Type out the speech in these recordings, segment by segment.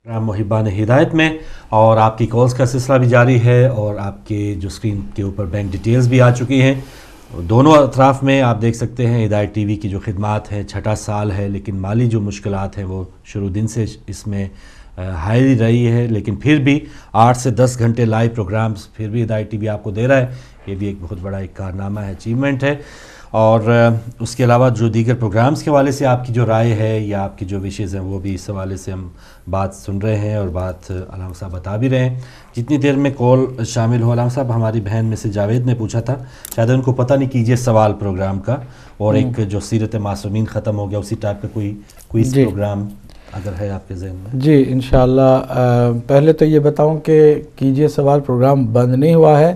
محبان ہدایت میں، اور آپ کی کالز کا سلسلہ بھی جاری ہے، اور آپ کے جو اسکرین کے اوپر بینک ڈیٹیلز بھی آ چکی ہیں دونوں اطراف میں. آپ دیکھ سکتے ہیں ہدایت ٹی وی کی جو خدمات ہیں، چھٹا سال ہے لیکن مالی جو مشکلات ہیں وہ شروع دن سے اس میں ہائی رہی ہے، لیکن پھر بھی 8 سے 10 گھنٹے لائیو پروگرامز پھر بھی ہدایت ٹی وی آپ کو دے رہا ہے. یہ بھی ایک بہت بڑا ایک کارنامہ ہے، اچیومنٹ ہے. اور اس کے علاوہ جو دیگر پروگرامز کے حوالے سے آپ کی جو رائے ہے یا آپ کی جو وشز ہیں، وہ بھی اس حوالے سے ہم بات سن رہے ہیں اور بات علامہ صاحب بتا بھی رہے ہیں. جتنی دیر میں کال شامل ہو، علامہ صاحب ہماری بہن میں سے جاوید نے پوچھا تھا، شاید ان کو پتہ نہیں کیجئے سوال پروگرام کا، اور ایک جو سیرت معصومین ختم ہو گیا اسی ٹائپ کا کوئی پروگرام اگر ہے آپ کے ذہن میں. جی انشاءاللہ. پہلے تو یہ بتاؤں کہ کیجئے سوال پروگرام بند نہیں ہوا ہے،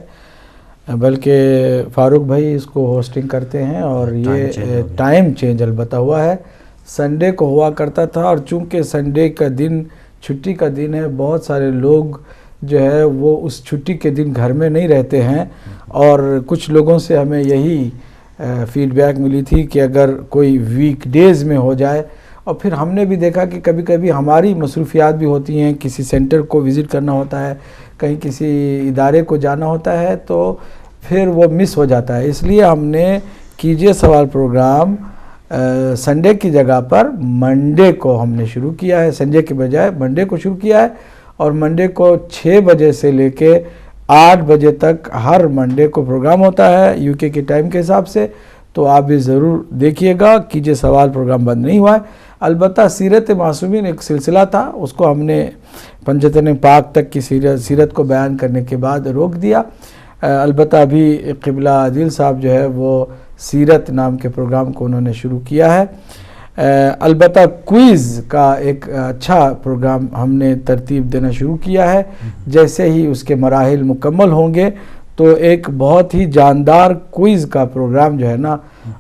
بلکہ فاروق بھائی اس کو ہوسٹنگ کرتے ہیں، اور یہ ٹائم چینج البتہ ہوا ہے. سنڈے کو ہوا کرتا تھا، اور چونکہ سنڈے کا دن چھٹی کا دن ہے، بہت سارے لوگ جو ہے وہ اس چھٹی کے دن گھر میں نہیں رہتے ہیں، اور کچھ لوگوں سے ہمیں یہی فیڈ بیک ملی تھی کہ اگر کوئی ویک ڈیز میں ہو جائے. اور پھر ہم نے بھی دیکھا کہ کبھی کبھی ہماری مصروفیات بھی ہوتی ہیں، کسی سینٹر کو وزٹ کرنا ہوتا ہے، کہیں کسی ادارے کو جانا ہوتا ہے، تو پھر وہ مس ہو جاتا ہے. اس لیے ہم نے کیجئے سوال پروگرام سنڈے کی جگہ پر منڈے کو ہم نے شروع کیا ہے، سنڈے کے بجائے منڈے کو شروع کیا ہے. اور منڈے کو 6 بجے سے لے کے 8 بجے تک ہر منڈے کو پروگرام ہوتا ہے یو کے ٹائم کے حساب سے. تو آپ بھی ضرور دیکھیے گا. کیجئے سوال پروگرام بند نہیں ہوا ہے. البتہ سیرت معصومین ایک سلسلہ تھا، اس کو ہم نے پنجتن پاک تک کی سیرت کو بیان کرنے کے بعد روک دیا. البتہ ابھی قبلہ عادل صاحب جو ہے وہ سیرت نام کے پروگرام کو انہوں نے شروع کیا ہے. البتہ کوئز کا ایک اچھا پروگرام ہم نے ترتیب دینا شروع کیا ہے. جیسے ہی اس کے مراحل مکمل ہوں گے تو ایک بہت ہی جاندار کوئز کا پروگرام جو ہے نا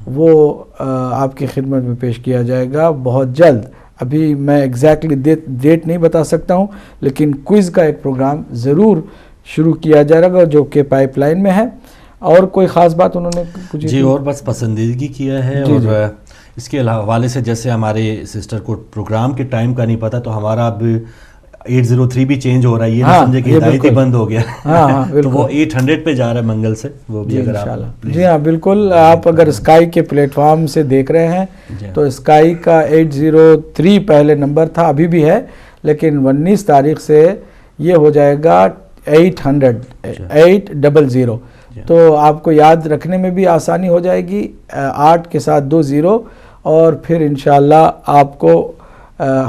وہ آپ کی خدمت میں پیش کیا جائے گا بہت جلد. ابھی میں ایگزیکٹلی ڈیٹ نہیں بتا سکتا ہوں، لیکن کوئز کا ایک پروگرام ضرور شروع کیا جائے گا جو کہ پائپ لائن میں ہے. اور کوئی خاص بات انہوں نے کچھ؟ جی اور بس پسندیدگی کیا ہے. اور اس کے حوالے سے جیسے ہمارے سسٹر کو پروگرام کے ٹائم کا نہیں پتا، تو ہمارا اب 803 بھی چینج ہو رہا ہے. یہ نہ سمجھے کہ ہدایت ہی بند ہو گیا، تو وہ 800 پہ جا رہا ہے منگل سے. وہ بھی اگر آپ جی ہاں بالکل، آپ اگر اسکائی کے پلیٹ فارم سے دیکھ رہے ہیں تو اسکائی کا 803 پہلے نمبر تھا، ابھی بھی ہے، لیکن 19 تاریخ سے یہ ہو جائے گا 800. تو آپ کو یاد رکھنے میں بھی آسانی ہو جائے گی، 8 کے ساتھ 2 0، اور پھر انشاءاللہ آپ کو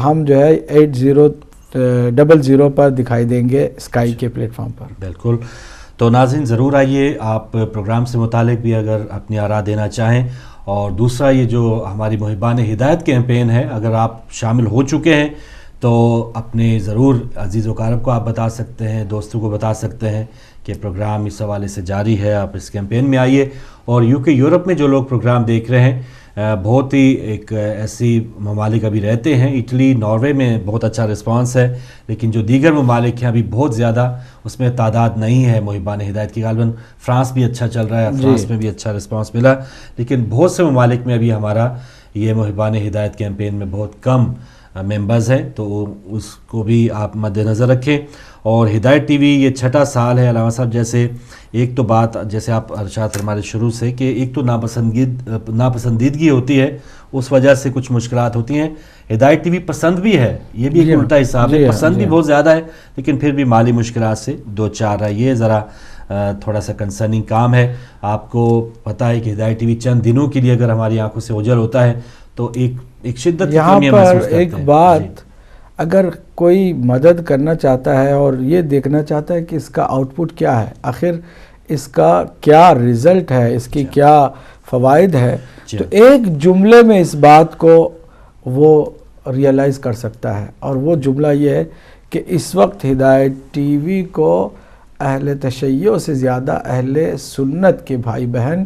ہم جو ہے 8000 پر دکھائی دیں گے اسکائی کے پلیٹ فارم پر. بالکل. تو ناظرین ضرور آئیے، آپ پروگرام سے متعلق بھی اگر اپنی آراء دینا چاہیں. اور دوسرا یہ جو ہماری محبان ہدایت کیمپین ہے، اگر آپ شامل ہو چکے ہیں تو اپنے ضرور عزیز و اقارب کو آپ بتا سکتے ہیں، دوستوں کو بتا سکتے ہیں کہ پروگرام اس حوالے سے جاری ہے، آپ اس کیمپین میں آئیے. اور یورپ میں جو لوگ پروگرام دیکھ رہے ہیں، بہت ہی ایک ایسی ممالک ابھی رہتے ہیں، اٹلی، ناروے میں بہت اچھا رسپانس ہے، لیکن جو دیگر ممالک ہیں ابھی بہت زیادہ اس میں تعداد نہیں ہے محبان ہدایت کی. غالباً فرانس بھی اچھا چل رہا ہے، فرانس میں بھی اچھا رسپانس ملا، لیکن بہت سے ممالک میں ابھی ہمارا یہ محبان ہدایت کیمپین میں بہت کم ممبرز ہیں. تو اس کو بھی آپ مد نظر رکھیں. اور ہدایت ٹی وی یہ چھٹا سال ہے علامہ صاحب. جیسے ایک تو بات جیسے آپ ارشاد فرمائے شروع سے کہ ایک تو ناپسندیدگی ہوتی ہے، اس وجہ سے کچھ مشکلات ہوتی ہیں. ہدایت ٹی وی پسند بھی ہے، یہ بھی ایک الٹا حساب ہے، پسند بھی بہت زیادہ ہے، لیکن پھر بھی مالی مشکلات سے دو چار ہے. یہ ذرا تھوڑا سا کنسرننگ کام ہے. آپ کو پتہ ہے کہ ہدایت ٹی وی چند دنوں کے لیے اگر ہماری آنکھوں سے اوجھل ہوتا ہے تو ایک شدت کی کمی محسوس کرتے ہیں. ایک بات، اگر کوئی مدد کرنا چاہتا ہے اور یہ دیکھنا چاہتا ہے کہ اس کا آؤٹ پٹ کیا ہے، آخر اس کا کیا رزلٹ ہے، اس کی کیا فوائد ہے، تو ایک جملے میں اس بات کو وہ ریئلائز کر سکتا ہے. اور وہ جملہ یہ ہے کہ اس وقت ہدایت ٹی وی کو اہل تشیع سے زیادہ اہل سنت کے بھائی بہن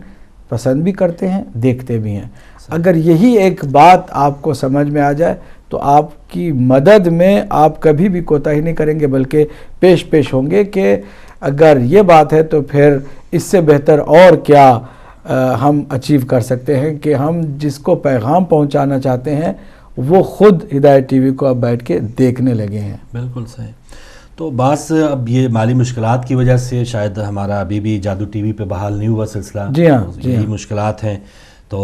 پسند بھی کرتے ہیں، دیکھتے بھی ہیں. اگر یہی ایک بات آپ کو سمجھ میں آ جائے تو آپ کی مدد میں آپ کبھی بھی کوتاہی نہیں کریں گے، بلکہ پیش ہوں گے کہ اگر یہ بات ہے تو پھر اس سے بہتر اور کیا ہم اچیو کر سکتے ہیں کہ ہم جس کو پیغام پہنچانا چاہتے ہیں وہ خود ہدایت ٹی وی کو اب بیٹھ کے دیکھنے لگے ہیں. بالکل صحیح. تو بعض اب یہ مالی مشکلات کی وجہ سے شاید ہمارا ابھی بھی جادو ٹی وی پہ بحال نہیں ہوا سلسلہ. جی ہاں, یہی مشکلات ہیں. تو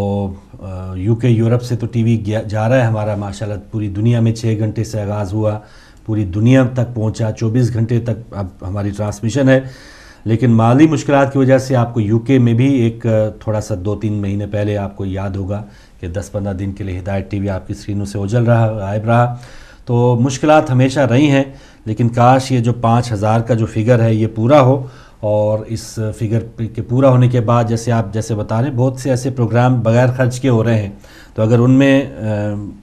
UK یورپ سے تو ٹی وی جا رہا ہے ہمارا ماشاءاللہ, پوری دنیا میں 6 گھنٹے سے آغاز ہوا, پوری دنیا تک پہنچا, 24 گھنٹے تک اب ہماری ٹرانسمیشن ہے. لیکن مالی مشکلات کی وجہ سے آپ کو UK میں بھی ایک تھوڑا سا 2-3 مہینے پہلے آپ کو یاد ہوگا کہ 10-15 دن کے لیے ہدایت ٹی وی آپ کی اسکرینوں سے اوجھل رہا, غائب رہا. تو مشکلات ہمیشہ رہی ہیں, لیکن کاش یہ جو 5000 کا جو فگر ہے یہ پورا ہو. اور اس فگر کے پورا ہونے کے بعد جیسے آپ بتا رہے ہیں بہت سے ایسے پروگرام بغیر خرچ کے ہو رہے ہیں, تو اگر ان میں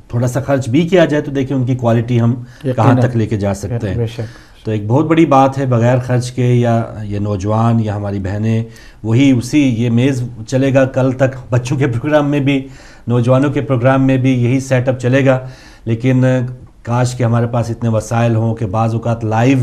تھوڑا سا خرچ بھی کیا جائے تو دیکھیں ان کی کوالٹی ہم کہاں تک لے کے جا سکتے ہیں. تو ایک بہت بڑی بات ہے بغیر خرچ کے, یا یہ نوجوان یا ہماری بہنیں وہی یہ میز چلے گا کل تک, بچوں کے پروگرام میں بھی نوجوانوں کے پروگرام میں بھی یہی سیٹ اپ چلے گا. لیکن کاش کہ ہمارے پاس اتنے وسائل ہوں کہ بعض اوقات لائیو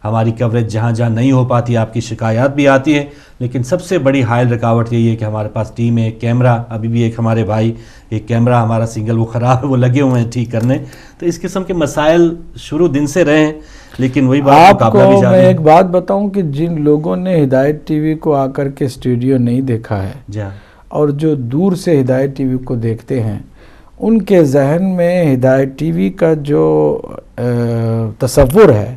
ہماری کوریج جہاں جہاں نہیں ہو پاتی, آپ کی شکایات بھی آتی ہیں, لیکن سب سے بڑی حائل رکاوٹ یہی ہے کہ ہمارے پاس ٹیم ہے, ایک کیمرہ, ابھی بھی ایک ہمارے بھائی ایک کیمرہ ہمارا سنگل وہ خراب ہے, وہ لگے ہوئے ہیں ٹھیک کرنے. تو اس قسم کے مسائل شروع دن سے رہے ہیں, لیکن وہی بات آپ کو میں ایک بات بتاؤں کہ جن لوگوں نے ہدایت ٹی وی کو آ کر کے اسٹوڈیو نہیں دیکھا ہے اور جو دور سے ہدایت ٹی وی کو دیکھتے ہیں, ان کے ذہن میں ہدایت ٹی وی کا جو تصور ہے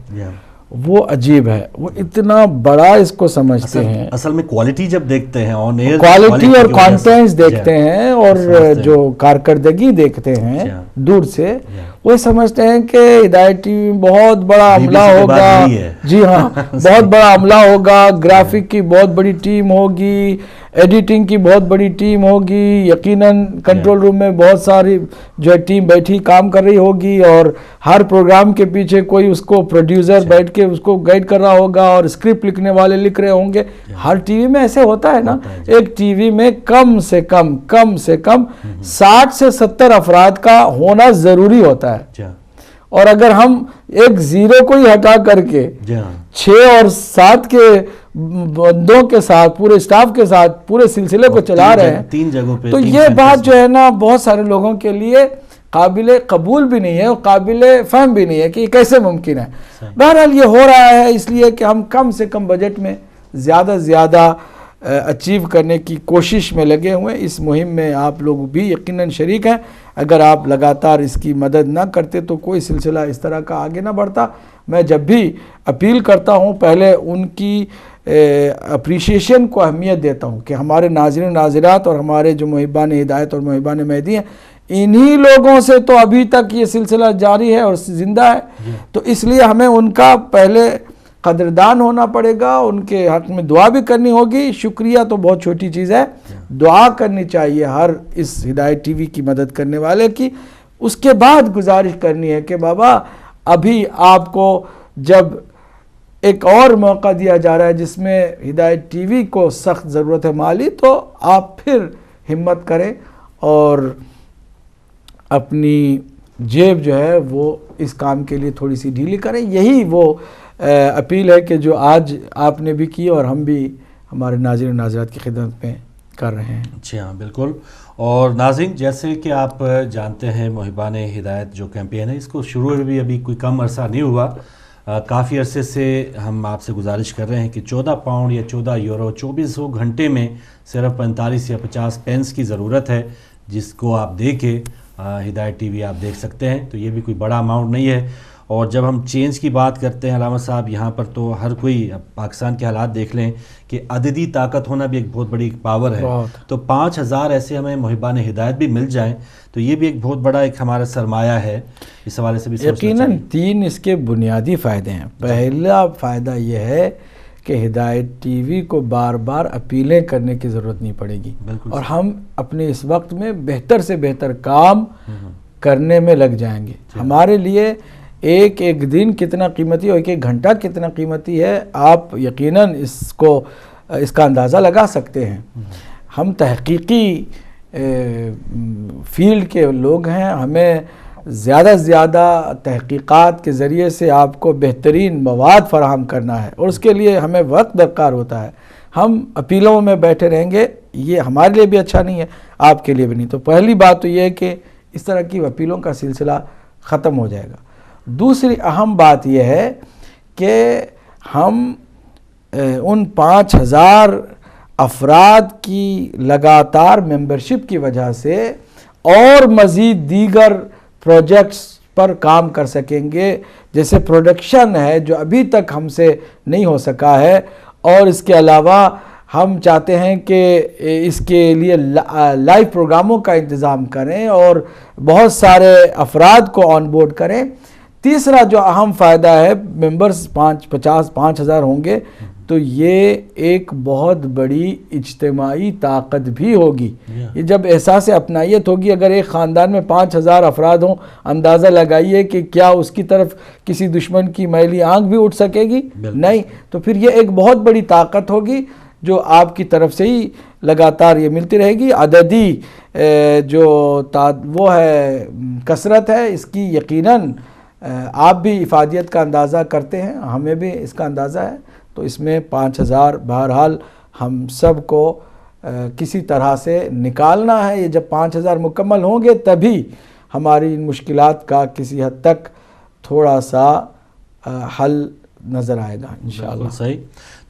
وہ عجیب ہے. وہ اتنا بڑا اس کو سمجھتے ہیں. اصل میں کوالٹی جب دیکھتے ہیں آن ایئر, کوالٹی اور کانٹینٹس دیکھتے ہیں اور جو کارکردگی دیکتے ہیں دور سے, وہ سمجھتے ہیں کہ ہدایت ٹی وی بہت بڑا عملہ ہوگا. جی ہاں, بہت بڑا عملہ ہوگا, گرافک کی بہت بڑی ٹیم ہوگی, ایڈیٹنگ کی بہت بڑی ٹیم ہوگی, یقیناً کنٹرول روم میں بہت ساری جو ہے ٹیم بیٹھی کام کر رہی ہوگی, اور ہر پروگرام کے پیچھے کوئی اس کو پروڈیوسر بیٹھ کے اس کو گائیڈ کر رہا ہوگا, اور اسکرپٹ لکھنے والے لکھ رہے ہوں گے. ہر ٹی وی میں ایسے ہوتا ہے نا, ایک ٹی وی میں کم سے کم 60 سے 70 افراد کا ہونا ضروری ہوتا ہے. اور اگر ہم ایک زیرو کو ہی ہٹا کر کے 6 اور 7 کے بندوں کے ساتھ, پورے اسٹاف کے ساتھ پورے سلسلے کو چلا رہے ہیں, 3 جگہوں پہ, تو یہ بات جو ہے نا بہت سارے لوگوں کے لیے قابل قبول بھی نہیں ہے اور قابل فہم بھی نہیں ہے کہ یہ کیسے ممکن ہے. بہرحال یہ ہو رہا ہے اس لیے کہ ہم کم سے کم بجٹ میں زیادہ سے زیادہ اچیو کرنے کی کوشش میں لگے ہوئے. اس مہم میں آپ لوگ بھی یقیناً شریک ہیں. اگر آپ لگاتار اس کی مدد نہ کرتے تو کوئی سلسلہ اس طرح کا آگے نہ بڑھتا. میں جب بھی اپیل کرتا ہوں پہلے ان کی اپریشیشن کو اہمیت دیتا ہوں کہ ہمارے ناظرین ناظرات اور ہمارے جو محبان ہدایت اور محبان مہدی ہیں, انہی لوگوں سے تو ابھی تک یہ سلسلہ جاری ہے اور زندہ ہے. تو اس لیے ہمیں ان کا پہلے قدردان ہونا پڑے گا, ان کے حق میں دعا بھی کرنی ہوگی. شکریہ تو بہت چھوٹی چیز ہے, دعا کرنی چاہیے ہر اس ہدایت ٹی وی کی مدد کرنے والے کی. اس کے بعد گزارش کرنی ہے کہ بابا ابھی آپ کو جب ایک اور موقع دیا جا رہا ہے جس میں ہدایت ٹی وی کو سخت ضرورت ہے مالی, تو آپ پھر ہمت کریں اور اپنی جیب جو ہے وہ اس کام کے لیے تھوڑی سی ڈھیلی کریں. یہی وہ اپیل ہے کہ جو آج آپ نے بھی کی اور ہم بھی ہمارے ناظرین ناظرات کی خدمت میں کر رہے ہیں. جی ہاں بالکل. اور ناظرین جیسے کہ آپ جانتے ہیں محبان ہدایت جو کیمپین ہے اس کو شروع میں بھی ابھی کوئی کم عرصہ نہیں ہوا, کافی عرصے سے ہم آپ سے گزارش کر رہے ہیں کہ 14 پاؤنڈ یا 14 یورو 2400 گھنٹے میں صرف 45 یا 50 پینس کی ضرورت ہے, جس کو آپ دے کے ہدایت ٹی وی آپ دیکھ سکتے ہیں. تو یہ بھی کوئی بڑا اماؤنٹ نہیں ہے. اور جب ہم چینج کی بات کرتے ہیں علامہ صاحب, یہاں پر تو ہر کوئی, پاکستان کے حالات دیکھ لیں کہ عددی طاقت ہونا بھی ایک بہت بڑی پاور ہے. تو 5000 ایسے ہمیں محبان ہدایت بھی مل جائیں تو یہ بھی ایک بہت بڑا ایک ہمارا سرمایہ ہے. اس حوالے سے بھی یقیناً 3 اس کے بنیادی فائدے ہیں. پہلا فائدہ یہ ہے کہ ہدایت ٹی وی کو بار بار اپیلیں کرنے کی ضرورت نہیں پڑے گی, اور ہم اپنے اس وقت میں بہتر سے بہتر کام کرنے میں لگ جائیں گے. ہمارے لیے ایک دن کتنا قیمتی اور ایک گھنٹہ کتنا قیمتی ہے, آپ یقیناً اس کا اندازہ لگا سکتے ہیں. ہم تحقیقی فیلڈ کے لوگ ہیں, ہمیں زیادہ سے زیادہ تحقیقات کے ذریعے سے آپ کو بہترین مواد فراہم کرنا ہے, اور اس کے لیے ہمیں وقت درکار ہوتا ہے. ہم اپیلوں میں بیٹھے رہیں گے, یہ ہمارے لیے بھی اچھا نہیں ہے, آپ کے لیے بھی نہیں. تو پہلی بات تو یہ ہے کہ اس طرح کی اپیلوں کا سلسلہ ختم ہو جائے گا. دوسری اہم بات یہ ہے کہ ہم ان 5,000 افراد کی لگاتار ممبرشپ کی وجہ سے اور مزید دیگر پروجیکٹس پر کام کر سکیں گے, جیسے پروڈکشن ہے جو ابھی تک ہم سے نہیں ہو سکا ہے, اور اس کے علاوہ ہم چاہتے ہیں کہ اس کے لیے لائیو پروگراموں کا انتظام کریں اور بہت سارے افراد کو آن بورڈ کریں. تیسرا جو اہم فائدہ ہے, ممبرز 5,000 ہوں گے تو یہ ایک بہت بڑی اجتماعی طاقت بھی ہوگی. یہ جب احساس اپنائیت ہوگی, اگر ایک خاندان میں 5,000 افراد ہوں, اندازہ لگائیے کہ کیا اس کی طرف کسی دشمن کی میلی آنکھ بھی اٹھ سکے گی؟ نہیں. تو پھر یہ ایک بہت بڑی طاقت ہوگی جو آپ کی طرف سے ہی لگاتار یہ ملتی رہے گی. عددی جو وہ ہے کثرت ہے اس کی یقیناً آپ بھی افادیت کا اندازہ کرتے ہیں, ہمیں بھی اس کا اندازہ ہے. تو اس میں 5,000 بہرحال ہم سب کو کسی طرح سے نکالنا ہے. یہ جب 5,000 مکمل ہوں گے تبھی ہماری ان مشکلات کا کسی حد تک تھوڑا سا حل نظر آئے گا انشاءاللہ. صحیح.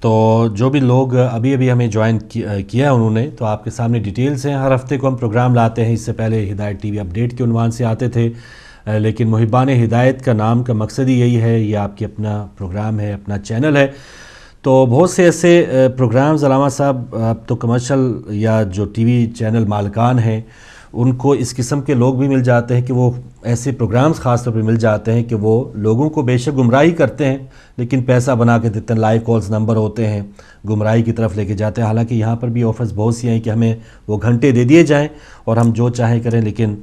تو جو بھی لوگ ابھی ہمیں جوائن کیا ہے انہوں نے, تو آپ کے سامنے ڈیٹیلز ہیں. ہر ہفتے کو ہم پروگرام لاتے ہیں. اس سے پہلے ہدایت ٹی وی اپڈیٹ کے عنوان سے آتے تھے, لیکن محبان ہدایت کا نام کا مقصد ہی یہی ہے, یہ آپ کی اپنا پروگرام ہے, اپنا چینل ہے. تو بہت سے ایسے پروگرامز علامہ صاحب, اب تو کمرشل یا جو ٹی وی چینل مالکان ہیں ان کو اس قسم کے لوگ بھی مل جاتے ہیں کہ وہ ایسے پروگرامز خاص طور پہ مل جاتے ہیں کہ وہ لوگوں کو بے شک گمراہی کرتے ہیں لیکن پیسہ بنا کے دیتے ہیں. لائیو کالز نمبر ہوتے ہیں, گمراہی کی طرف لے کے جاتے ہیں. حالانکہ یہاں پر بھی آفرز بہت سی ہیں کہ ہمیں وہ گھنٹے دے دیے جائیں اور ہم جو چاہیں کریں, لیکن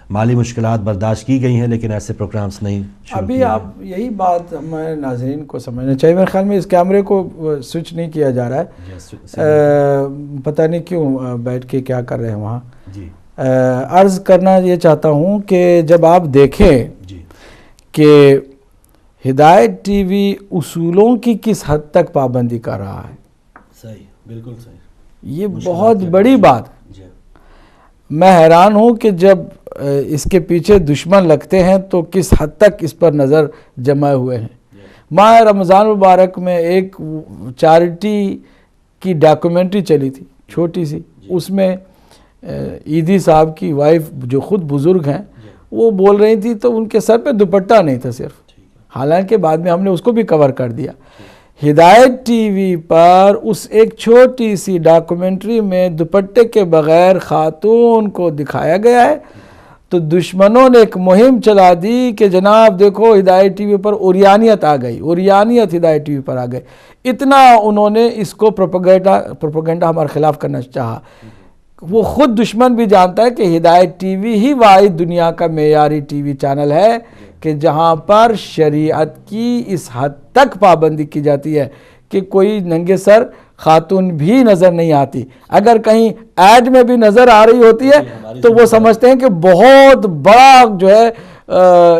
مالی مشکلات برداشت کی گئی ہیں, لیکن ایسے پروگرامز نہیں. ابھی آپ یہی بات ہمارے ناظرین کو سمجھنا چاہیے. میرے خیال میں اس کیمرے کو سوئچ نہیں کیا جا رہا ہے, پتہ نہیں کیوں بیٹھ کے کیا کر رہے ہیں وہاں. عرض کرنا یہ چاہتا ہوں کہ جب آپ دیکھیں کہ ہدایت ٹی وی اصولوں کی کس حد تک پابندی کر رہا ہے, صحیح, بالکل صحیح, یہ بہت بڑی بات. میں حیران ہوں کہ جب اس کے پیچھے دشمن لگتے ہیں تو کس حد تک اس پر نظر جمائے ہوئے ہیں. ماہ رمضان مبارک میں ایک چیریٹی کی ڈاکومنٹری چلی تھی چھوٹی سی, اس میں عیدی صاحب کی وائف جو خود بزرگ ہیں وہ بول رہی تھی تو ان کے سر پہ دوپٹہ نہیں تھا صرف, حالانکہ بعد میں ہم نے اس کو بھی کور کر دیا. ہدایت ٹی وی پر اس ایک چھوٹی سی ڈاکومنٹری میں دوپٹے کے بغیر خاتون کو دکھایا گیا ہے, تو دشمنوں نے ایک مہم چلا دی کہ جناب دیکھو ہدایت ٹی وی پر اوریانیت آ گئی, اوریانیت ہدایت ٹی وی پر آ گئی. اتنا انہوں نے اس کو پروپیگنڈا ہمارے خلاف کرنا چاہا. وہ خود دشمن بھی جانتا ہے کہ ہدایت ٹی وی ہی واحد دنیا کا معیاری ٹی وی چینل ہے کہ جہاں پر شریعت کی اس حد تک پابندی کی جاتی ہے کہ کوئی ننگے سر خاتون بھی نظر نہیں آتی. اگر کہیں ایڈ میں بھی نظر آ رہی ہوتی ہے تو وہ سمجھتے ہیں کہ بہت بڑا جو ہے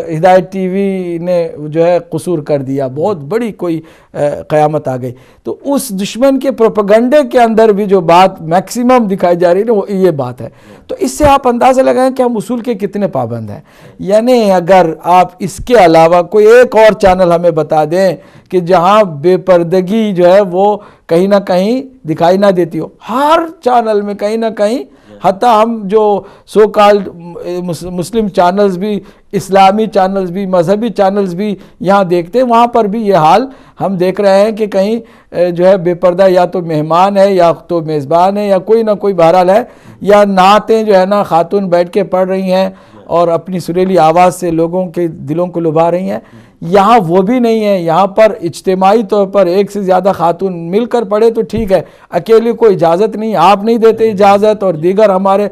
ہدایت ٹی وی نے جو ہے قصور کر دیا, بہت بڑی کوئی قیامت آ گئی. تو اس دشمن کے پروپیگنڈے کے اندر بھی جو بات میکسیمم دکھائی جا رہی ہے وہ یہ بات ہے. تو اس سے آپ اندازہ لگائیں کہ ہم اصول کے کتنے پابند ہیں. یعنی اگر آپ اس کے علاوہ کوئی ایک اور چینل ہمیں بتا دیں کہ جہاں بے پردگی جو ہے وہ کہیں نہ کہیں دکھائی نہ دیتی ہو, ہر چینل میں کہیں نہ کہیں, حتیٰ ہم جو سو کالڈ مسلم چینلز بھی, اسلامی چینلز بھی, مذہبی چینلز بھی یہاں دیکھتے ہیں, وہاں پر بھی یہ حال ہم دیکھ رہے ہیں کہ کہیں جو ہے بے پردہ یا تو مہمان ہے یا تو میزبان ہے یا کوئی نہ کوئی بہرحال ہے, یا نعتیں جو ہے نا خاتون بیٹھ کے پڑھ رہی ہیں اور اپنی سریلی آواز سے لوگوں کے دلوں کو لبھا رہی ہیں. یہاں وہ بھی نہیں ہے. یہاں پر اجتماعی طور پر ایک سے زیادہ خاتون مل کر پڑھے تو ٹھیک ہے, اکیلی کوئی اجازت نہیں, آپ نہیں دیتے اجازت, اور دیگر ہمارے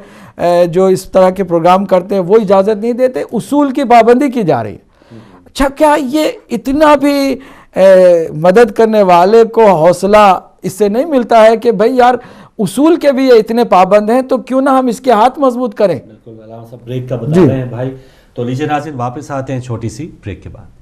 جو اس طرح کے پروگرام کرتے ہیں وہ اجازت نہیں دیتے. اصول کی پابندی کی جا رہی ہے. اچھا, کیا یہ اتنا بھی مدد کرنے والے کو حوصلہ اس سے نہیں ملتا ہے کہ بھئی یار اصول کے بھی اتنے پابند ہیں تو کیوں نہ ہم اس کے ہاتھ مضبوط کریں. بالکل, علامہ صاحب بریک کا بتا رہے ہیں بھائی. تو لیجیے ناظرین واپس آتے ہیں چھوٹی سی بریک کے بعد.